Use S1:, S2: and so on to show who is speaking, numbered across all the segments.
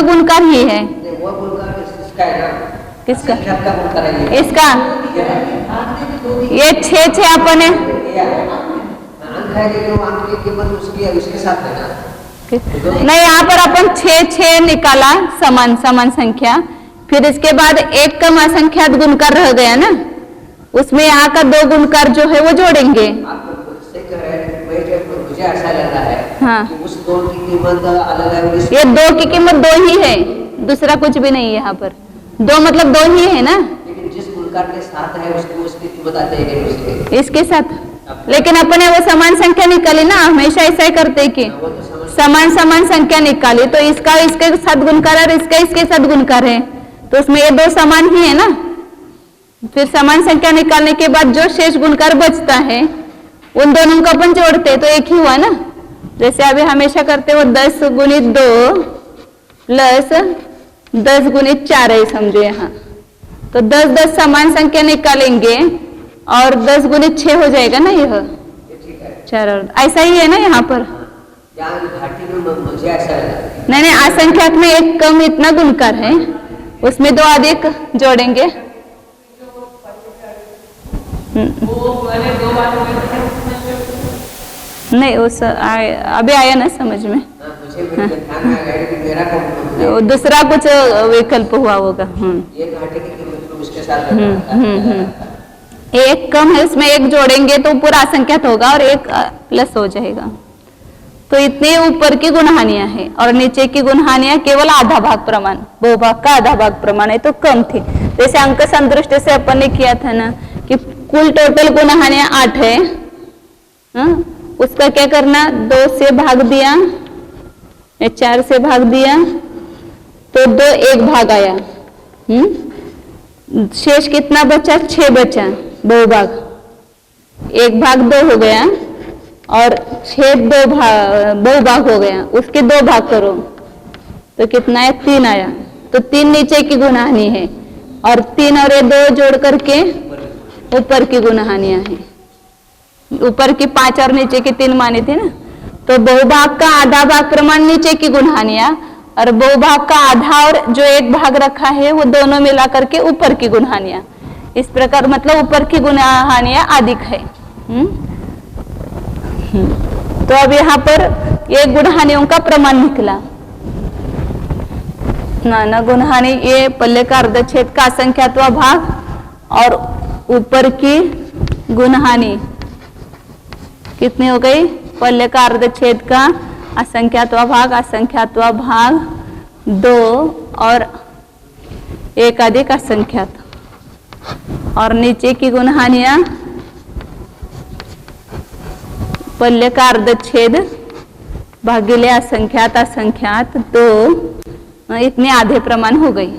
S1: गुणकार ही है।
S2: वो गुणकार इसका है ना,
S1: किसका?
S2: संख्यात का गुणकार है
S1: इसका ये 6 अपन है,
S2: अंक है, लेकिन वो अंक की कीमत उसके साथ है ना।
S1: नहीं, यहाँ पर अपन 6 निकाला समान समान संख्या, फिर इसके बाद एक कम असंख्यात गुणकार रह गया ना, उसमें यहाँ का 2 गुणकार जो है वो जोड़ेंगे।
S2: मुझे ऐसा लग रहा है
S1: हाँ,
S2: कि उस 2 की कीमत अलग है,
S1: ये 2 की कीमत 2 ही है, दूसरा कुछ भी नहीं है यहाँ पर। 2 मतलब 2 ही है ना,
S2: लेकिन जिस गुणकार के साथ है उसको उसकी कीमत आते हैं
S1: इसके साथ। लेकिन अपने वो समान संख्या निकाली ना, हमेशा ऐसा ही करते कि समान समान संख्या निकाली, तो इसका इसके साथ गुणकार और इसका इसके साथ गुणकार है, तो उसमें ये 2 समान ही है ना। फिर समान संख्या निकालने के बाद जो शेष गुणकार बचता है उन दोनों को अपन जोड़ते तो एक ही हुआ ना। जैसे अभी हमेशा करते वो 10 गुणित 2 प्लस 10 गुणित 4 है, समझो यहाँ तो 10 समान संख्या निकालेंगे और 10 गुणित 6 हो जाएगा ना, यह 4 और ऐसा ही है ना यहाँ पर।
S2: घाटी में मुझे ऐसा लगा,
S1: नहीं, असंख्यात में एक कम इतना गुणकार है, उसमें 2 अधिक जोड़ेंगे। नहीं, उस अभी आया ना समझ में।
S2: मुझे ध्यान में आ गया कि मेरा
S1: वो दूसरा कुछ विकल्प हुआ होगा।
S2: ये घाटे की कीमत उसके साथ
S1: एक कम है, उसमें एक जोड़ेंगे तो पूरा असंख्यात होगा और एक प्लस हो जाएगा। तो इतने ऊपर की गुणहानियां हैं और नीचे की गुणहानियां केवल आधा भाग प्रमाण, बहुभाग का आधा भाग प्रमाण है, तो कम थी। जैसे अंक संदृष्टि से अपन ने किया था ना कि कुल टोटल गुणहानियां 8 है, उसका क्या करना, 2 से भाग दिया, 4 से भाग दिया तो 2 1 भाग आया, शेष कितना बचा, 6 बचा, बहुभाग 1 भाग 2 हो गया और 6 बहुभाग हो गया, उसके 2 भाग करो तो कितना है, 3 आया। तो 3 नीचे की गुणहानि है और 3 और 2 जोड़ करके ऊपर की गुणहानियां हैं। ऊपर की 5 और नीचे की 3 मानी थी ना, तो बहुभाग का आधा भाग प्रमाण नीचे की गुणहानियां और बहुभाग का आधा और जो 1 भाग रखा है वो दोनों मिला करके ऊपर की गुणहानियां। इस प्रकार मतलब ऊपर की गुणहानियां अधिक है। तो अब यहाँ पर ये गुणहानियों का प्रमाण निकला। नाना गुणहानि ये पल्ले का अर्धच्छेद का असंख्यात्वा भाग और ऊपर की गुणहानि कितनी हो गई, पल्ले का अर्धच्छेद का असंख्यात्वा भाग 2 और 1 अधिक असंख्यात, और नीचे की गुणहानियां पल्ले का अर्धच्छेद भागिले असंख्यात 2, इतने आधे प्रमाण हो गई।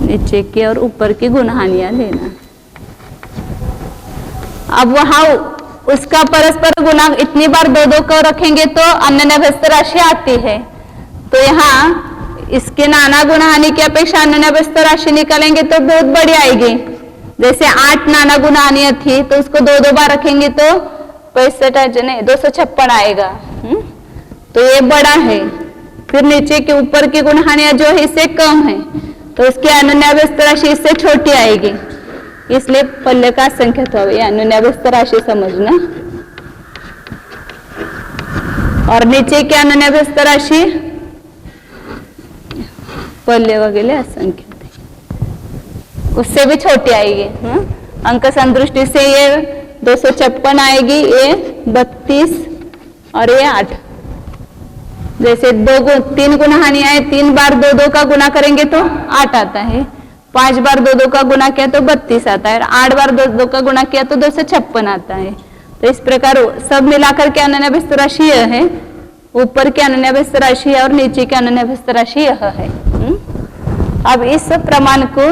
S1: नीचे की और ऊपर की गुणहानियां लेना। अब वहां उसका परस्पर गुणा इतनी बार 2 को रखेंगे तो अन्यन्याभ्यस्त राशि आती है। तो यहाँ इसके नाना गुणहानि की अपेक्षा अन्यन्याभ्यस्त राशि निकालेंगे तो बहुत बड़ी आएगी। जैसे 8 नाना गुणहानियां थी तो उसको 2 बार रखेंगे तो 256 आएगा। तो ये बड़ा है। फिर नीचे के ऊपर की गुणहानियां जो है इससे कम है तो उसकी अन्यन्याभ्यस्त राशि इससे छोटी आएगी, इसलिए पल्ले का असंख्यात हो गया। अन्यन्याभ्यस्त राशि समझना। और नीचे की अन्यन्याभ्यस्त राशि पल्ले वगैरह असंख्यात है, उससे भी छोटी आएगी। अंक संदृष्टि से ये 256 आएगी, ये 32 और ये 8। जैसे 3 गुणहानियां है, 3 बार 2 का गुना करेंगे तो 8 आता है, 5 बार 2 का गुना किया तो 32 आता है, 8 बार 2 का गुना किया तो 256 आता है। तो इस प्रकार सब मिलाकर के अन्यन्याभ्यस्त राशि यह है, ऊपर की अन्यन्याभ्यस्त राशि और नीचे की अन्यन्याभ्यस्त राशि यह है। अब इस प्रमाण को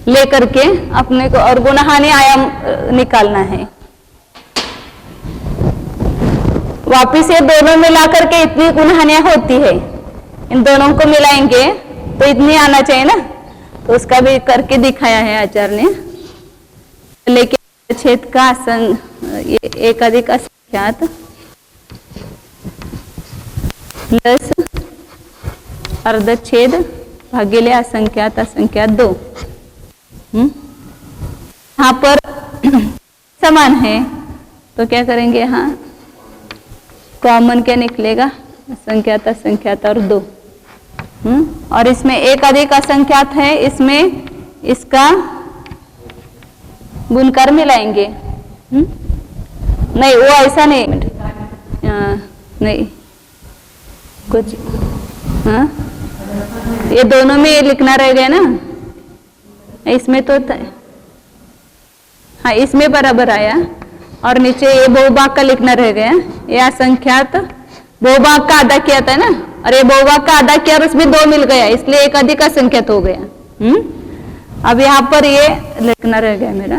S1: लेकर के अपने को और गुणहानि आयाम निकालना है। वापिस ये दोनों मिलाकर के इतनी गुणहानियां होती है, इन दोनों को मिलाएंगे तो इतनी आना चाहिए ना, तो उसका भी करके दिखाया है आचार्य ने। लेकिन छेद का एक अधिक असंख्यात प्लस अर्धछेद भागिले असंख्यात असंख्यात 2। यहाँ पर समान है तो क्या करेंगे, यहाँ कॉमन क्या निकलेगा, असंख्यात असंख्यात और 2। और इसमें एक अधिक असंख्यात है, इसमें इसका गुणकार मिलाएंगे। नहीं वो ऐसा नहीं, नहीं कुछ, हाँ ये दोनों में लिखना रह गया ना, इसमें तो हाँ इसमें बराबर आया और नीचे ये बहुभाग का लिखना रह गया। ये असंख्यात बहुभाग का आधा किया था ना, और ये बहुभाग का आधा किया और उसमें 2 मिल गया, इसलिए एक अधिक असंख्यात हो गया। अब यहाँ पर ये लिखना रह गया मेरा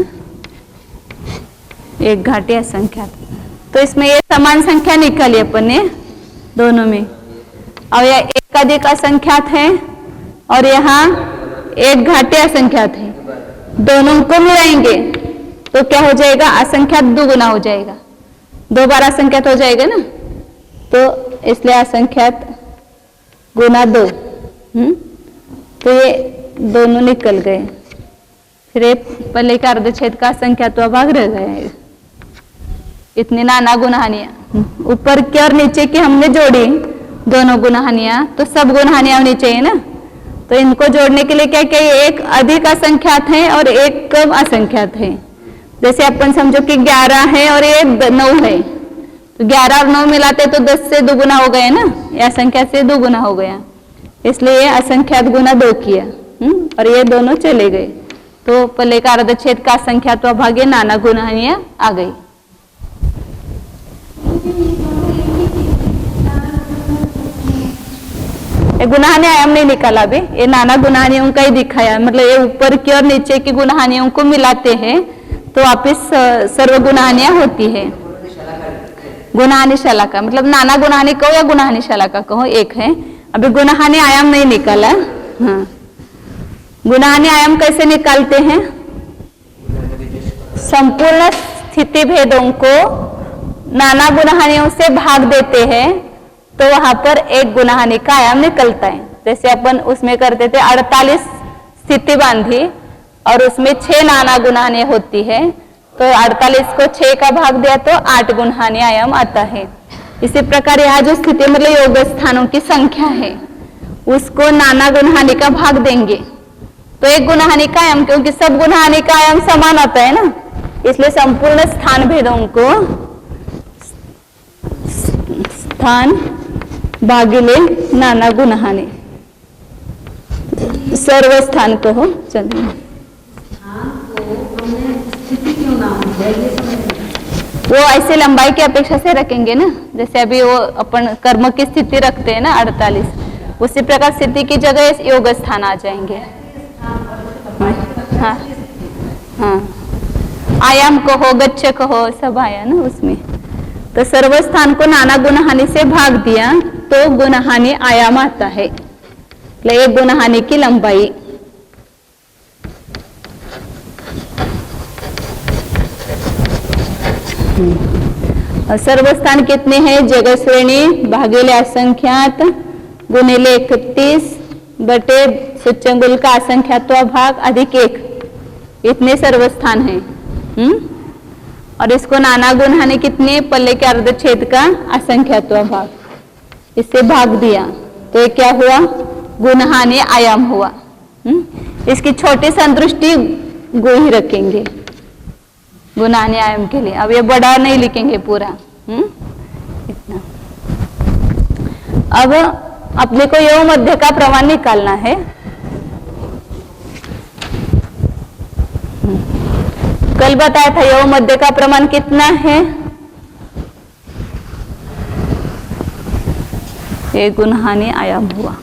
S1: एक घाटी असंख्यात। तो इसमें ये समान संख्या निकाली अपन ने दोनों में, और यह एक अधिक असंख्यात है और यहाँ एक घाटी असंख्यात है, दोनों को मिलाएंगे तो क्या हो जाएगा, असंख्यात दुगुना हो जाएगा, 2 बार असंख्यात हो जाएगा ना, तो इसलिए असंख्यात गुना 2। तो ये दोनों निकल गए, फिर ये पहले का अर्धछेद का असंख्यात भाग रह गया। इतनी नाना गुणहानियां ऊपर की और नीचे की हमने जोड़ी दोनों गुणहानियां, तो सब गुणहानियां होनी चाहिए ना, तो इनको जोड़ने के लिए क्या क्या, एक अधिक असंख्यात है और एक कम असंख्यात है। जैसे अपन समझो कि 11 है और ये 9 है, तो 11 और 9 मिलाते तो 10 से दुगुना हो गए ना, ये असंख्यात से दुगुना हो गया, इसलिए असंख्यात गुना 2 किया। और ये दोनों चले गए, तो पहले का अर्धछेद का असंख्यात भाग नाना गुणहानियां आ गई। गुणहानि आयाम नहीं निकाला अभी, ये नाना गुणहानियों का ही दिखाया, मतलब ये ऊपर की और नीचे की गुणहानियों को मिलाते हैं तो वापिस सर्व गुणहानियां होती है। गुणहानि शलाका मतलब नाना गुणहानि कहो या गुणहानि शलाका कहो एक है। अभी गुणहानि आयाम नहीं निकाला। हाँ, गुणहानि आयाम कैसे निकालते हैं, संपूर्ण स्थिति भेदों को नाना गुणहानियों से भाग देते हैं तो वहां पर एक गुणहानि का आयाम निकलता है। जैसे अपन उसमें करते थे 48 स्थिति बांधी और उसमें 6 नाना गुणहानि होती है, तो 48 को 6 का भाग दिया तो 8 गुणहानि आयाम आता है। इसी प्रकार यहाँ जो स्थिति मतलब योग स्थानों की संख्या है उसको नाना गुणहानि का भाग देंगे तो एक गुणहानि का आयाम, क्योंकि सब गुणहानि का आयाम समान आता है ना, इसलिए संपूर्ण स्थान भेदों को स्थान भागिले नाना गुणहानि सर्व स्थान को हो। चलिए वो ऐसे लंबाई की अपेक्षा से रखेंगे ना, जैसे अभी वो अपन कर्म की स्थिति रखते हैं ना 48, उसी प्रकार स्थिति की जगह योग स्थान आ जाएंगे। हाँ हाँ, आयाम को हो गच्छ को हो सब आया ना उसमें, तो सर्व स्थान को नाना गुणहानि से भाग दिया तो गुणहानि आयाम आता है, एक गुणहानि की लंबाई। और सर्वस्थान कितने हैं, जगह श्रेणी भागिले असंख्यात गुणिले 31 बटे सूच्यंगुल का असंख्यात्व भाग अधिक 1, इतने सर्वस्थान हैं। और इसको नाना गुणहानि कितने, पल्ले के अर्धछेद का असंख्यात्व भाग, इससे भाग दिया तो ये क्या हुआ, गुणहानि आयाम हुआ। इसकी छोटी संतुष्टि गु ही रखेंगे गुणहानि आयाम के लिए, अब ये बड़ा नहीं लिखेंगे पूरा। इतना अब अपने को योग मध्य का प्रमाण निकालना है। कल बताया था योग मध्य का प्रमाण कितना है, ये गुणहानि आयाम हुआ।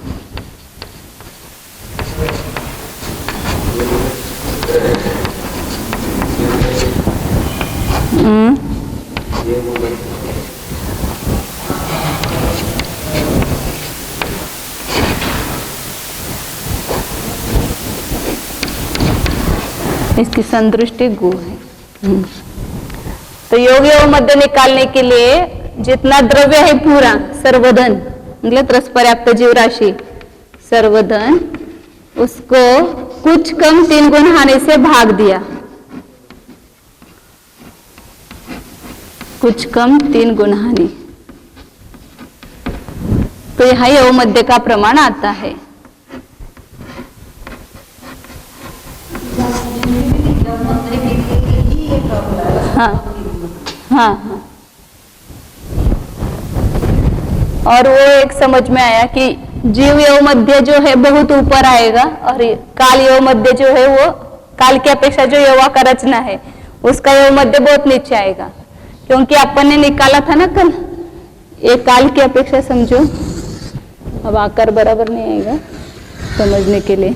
S1: इसकी संदृष्टि गु है। तो योग योग मध्य निकालने के लिए जितना द्रव्य है पूरा सर्वधन मतलब त्रसपर्याप्त जीव राशि सर्वधन, उसको कुछ कम 3 गुण हानि से भाग दिया, कुछ कम 3 गुण हानि, तो यहाँ यव मध्य का प्रमाण आता है। हाँ हाँ हाँ, और वो एक समझ में आया कि जीव यव मध्य जो है बहुत ऊपर आएगा और काल यव मध्य जो है वो काल की अपेक्षा जो यवा का रचना है उसका यव मध्य बहुत नीचे आएगा, क्योंकि अपन ने निकाला था ना कल, एक काल की अपेक्षा समझो, अब आकर बराबर नहीं आएगा समझने के लिए।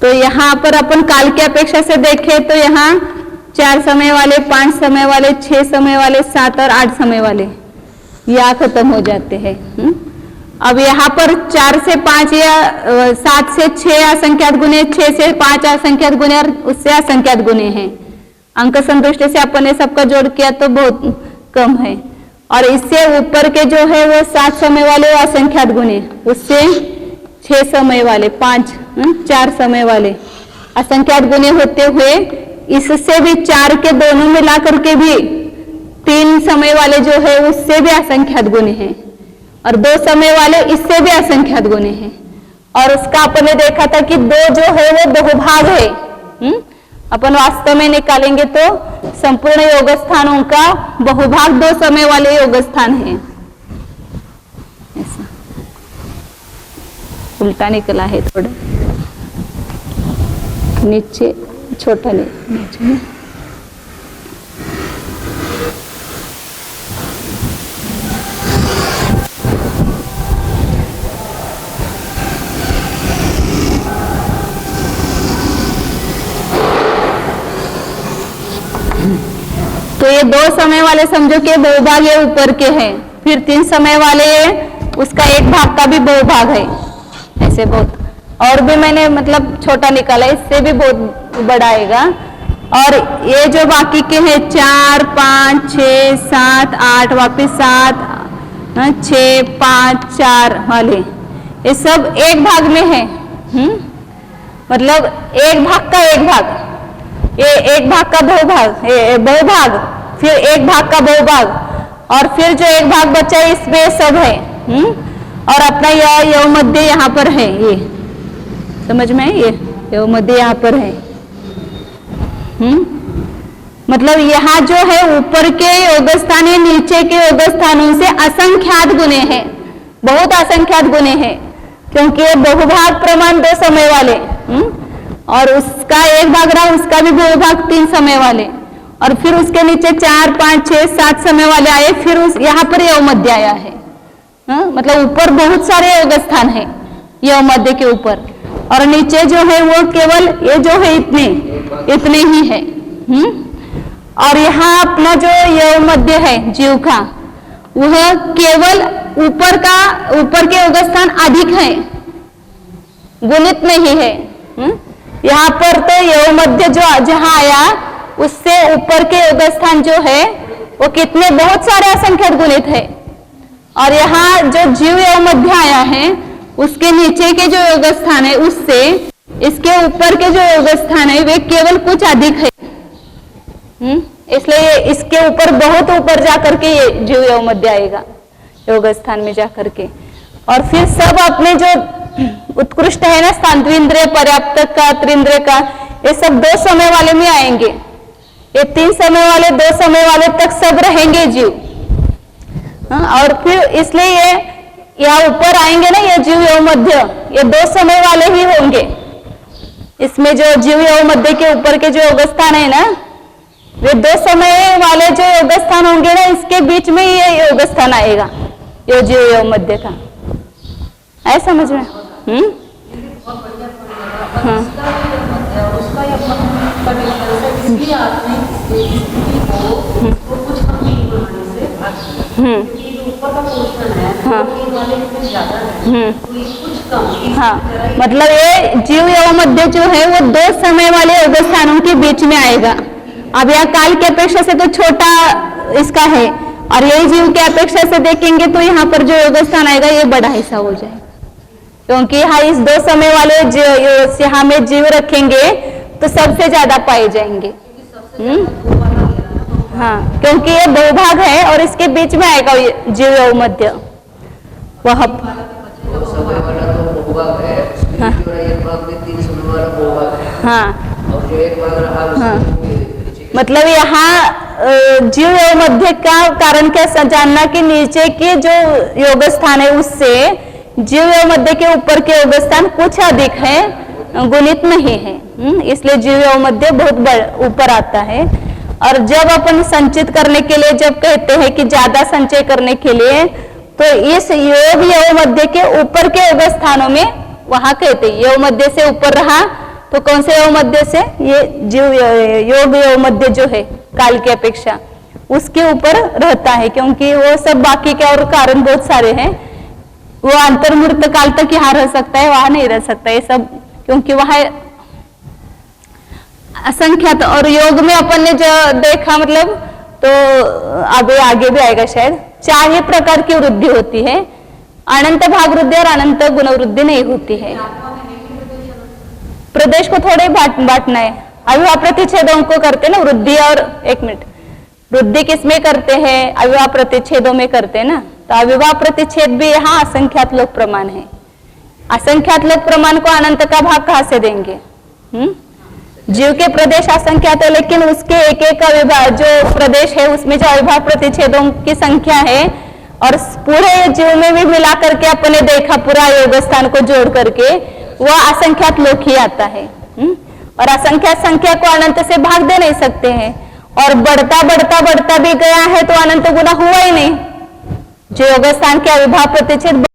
S1: तो यहाँ पर अपन काल की अपेक्षा से देखें तो यहाँ 4 समय वाले, 5 समय वाले, 6 समय वाले, 7 और 8 समय वाले या खत्म हो जाते हैं। अब यहाँ पर 4 से 5 या 7 से 6 असंख्यात गुणे, 6 से 5 असंख्यात गुणे और उससे असंख्यात गुणे हैं। अंक संदृष्टि से अपन ने सबका जोड़ किया तो बहुत कम है, और इससे ऊपर के जो है वो 7 समय वाले असंख्यात गुणे, उससे 6 समय वाले, 4 समय वाले असंख्यात गुणे होते हुए इससे भी 4 के दोनों मिला करके भी 3 समय वाले जो है उससे भी असंख्यात गुणे हैं, और 2 समय वाले इससे भी असंख्यात गुणे हैं। और उसका अपन ने देखा था कि 2 जो है वो बहुभाग है। अपन वास्तव में निकालेंगे तो संपूर्ण योग स्थानों का बहुभाग 2 समय वाले योग स्थान है। ऐसा उल्टा निकला है, थोड़ा नीचे छोटा नीचे। तो ये 2 समय वाले समझो कि बहुभाग ये ऊपर के हैं, फिर 3 समय वाले उसका 1 भाग का भी बहुभाग है, ऐसे बहुत। और भी मैंने मतलब छोटा निकाला, इससे भी बहुत बड़ा आएगा। और ये जो बाकी के हैं 4, 5, 6, 7, 8, वापिस 7, 6, 5, 4 वाले, ये सब 1 भाग में है। मतलब 1 भाग का 1 भाग, ये 1 भाग का बहुभाग, फिर 1 भाग का बहुभाग, और फिर जो 1 भाग बचा है इसमें सब है। और अपना यह यव मध्य यहाँ पर है, ये समझ में है, ये यव मध्य यहाँ पर है। मतलब यहाँ जो है ऊपर के योग स्थान है, नीचे के योग स्थानों से असंख्यात गुणे हैं, बहुत असंख्यात गुणे हैं, क्योंकि ये बहुभाग प्रमाण 2 समय वाले, और उसका 1 भाग रहा, उसका भी बहुभाग 3 समय वाले, और फिर उसके नीचे 4, 5, 6, 7 समय वाले आए, फिर उस यहाँ पर यव मध्य आया है। मतलब ऊपर बहुत सारे योग स्थान है यव मध्य के ऊपर, और नीचे जो है वो केवल ये जो है इतने ही है। और यहाँ अपना जो यव मध्य है जीव का, वह केवल ऊपर के योग स्थान अधिक है, गुणित नहीं है। यहाँ पर तो यव मध्य जो जहाँ आया उससे ऊपर के योग स्थान जो है वो कितने बहुत सारे असंख्यात गुणित है, और यहाँ जो जीव यव मध्य आया है उसके नीचे के जो योग स्थान है उससे इसके ऊपर के जो योग स्थान है वे केवल कुछ अधिक है। इसलिए इसके ऊपर बहुत ऊपर जाकर के ये जीव यव मध्य आएगा योग स्थान में जाकर के। और फिर सब अपने जो उत्कृष्ट है ना स्थान, द्विंद्रिय, पर्याप्त का, त्रिंद्रिय का, ये सब 2 समय वाले में आएंगे। ये 3 समय वाले, 2 समय वाले तक सब रहेंगे जीव। और फिर इसलिए ये यहाँ ऊपर आएंगे ना ये जीव यव मध्य, ये 2 समय वाले ही होंगे। इसमें जो जीव यव मध्य के ऊपर के जो योग स्थान है ना, वे 2 समय वाले जो योग स्थान होंगे ना, इसके बीच में ये योग स्थान आएगा ये जीव यव मध्य का। है समझ में? हाँ। हाँ, मतलब ये जीव यव मध्य जो है वो 2 समय वाले योग स्थानों के बीच में आएगा। अब यह काल की अपेक्षा से तो छोटा इसका है, और यही जीव की अपेक्षा से देखेंगे तो यहाँ पर जो योग स्थान आएगा ये बड़ा हिस्सा हो जाएगा, क्योंकि यहाँ इस 2 समय वाले यहाँ में जीव रखेंगे तो सबसे ज्यादा पाए जाएंगे। हाँ, क्योंकि ये बहुभाग है और इसके बीच में आएगा जीव योग मध्य। वह
S2: 2 समय वाला तो बहुभाग है, उसमें
S1: हाँ।
S2: जो एक भाग में 3 समय वाला बहुभाग है,
S1: हाँ,
S2: और जो एक भाग रहा उसमें
S1: मतलब यहाँ जीव योग मध्य का कारण क्या जानना कि नीचे के जो योग स्थान है उससे जीव योग मध्य के ऊपर के योग स्थान कुछ अधिक है, गुणित नहीं है। इसलिए जीव योग मध्य बहुत ऊपर आता है। और जब अपन संचित करने के लिए जब कहते हैं कि ज्यादा संचय करने के लिए, तो इस योग योग मध्य के ऊपर के योग स्थानों में वहां कहते हैं योग मध्य से ऊपर रहा तो कौन से योग मध्य से, ये जीव योग योग मध्य जो है काल की अपेक्षा उसके ऊपर रहता है, क्योंकि वो सब बाकी के और कारण बहुत सारे हैं। वो अंतर्मूर्त काल तक यहाँ रह सकता है, वहां नहीं रह सकता ये सब, क्योंकि वहां असंख्यात। और योग में अपन ने जो देखा मतलब तो अभी आगे भी आएगा शायद, 4 प्रकार की वृद्धि होती है, अनंत भाग वृद्धि और अनंत गुण वृद्धि नहीं होती है। प्रदेश को थोड़े बांटना है। अविवाह प्रतिच्छेदों को करते हैं ना वृद्धि, और 1 मिनट, वृद्धि किसमें करते हैं, अविवाह प्रतिच्छेदों में करते हैं ना, तो अविवाह प्रतिच्छेद भी यहाँ असंख्यात लोक प्रमाण है। असंख्यात लोक प्रमाण को अनंत का भाग कहाँ से देंगे? जीव के प्रदेश असंख्यात है, लेकिन उसके एक एक अविभाग जो प्रदेश है उसमें जो अविभाव प्रतिच्छेदों की संख्या है, और पूरे जीव में भी मिला करके अपने देखा पूरा योग स्थान को जोड़ करके वह असंख्यात लोक ही आता है। और असंख्यात संख्या को अनंत से भाग दे नहीं सकते हैं, और बढ़ता बढ़ता बढ़ता भी गया है तो अनंत गुना हुआ ही नहीं। जो योग स्थान के अविभाव प्रतिच्छेद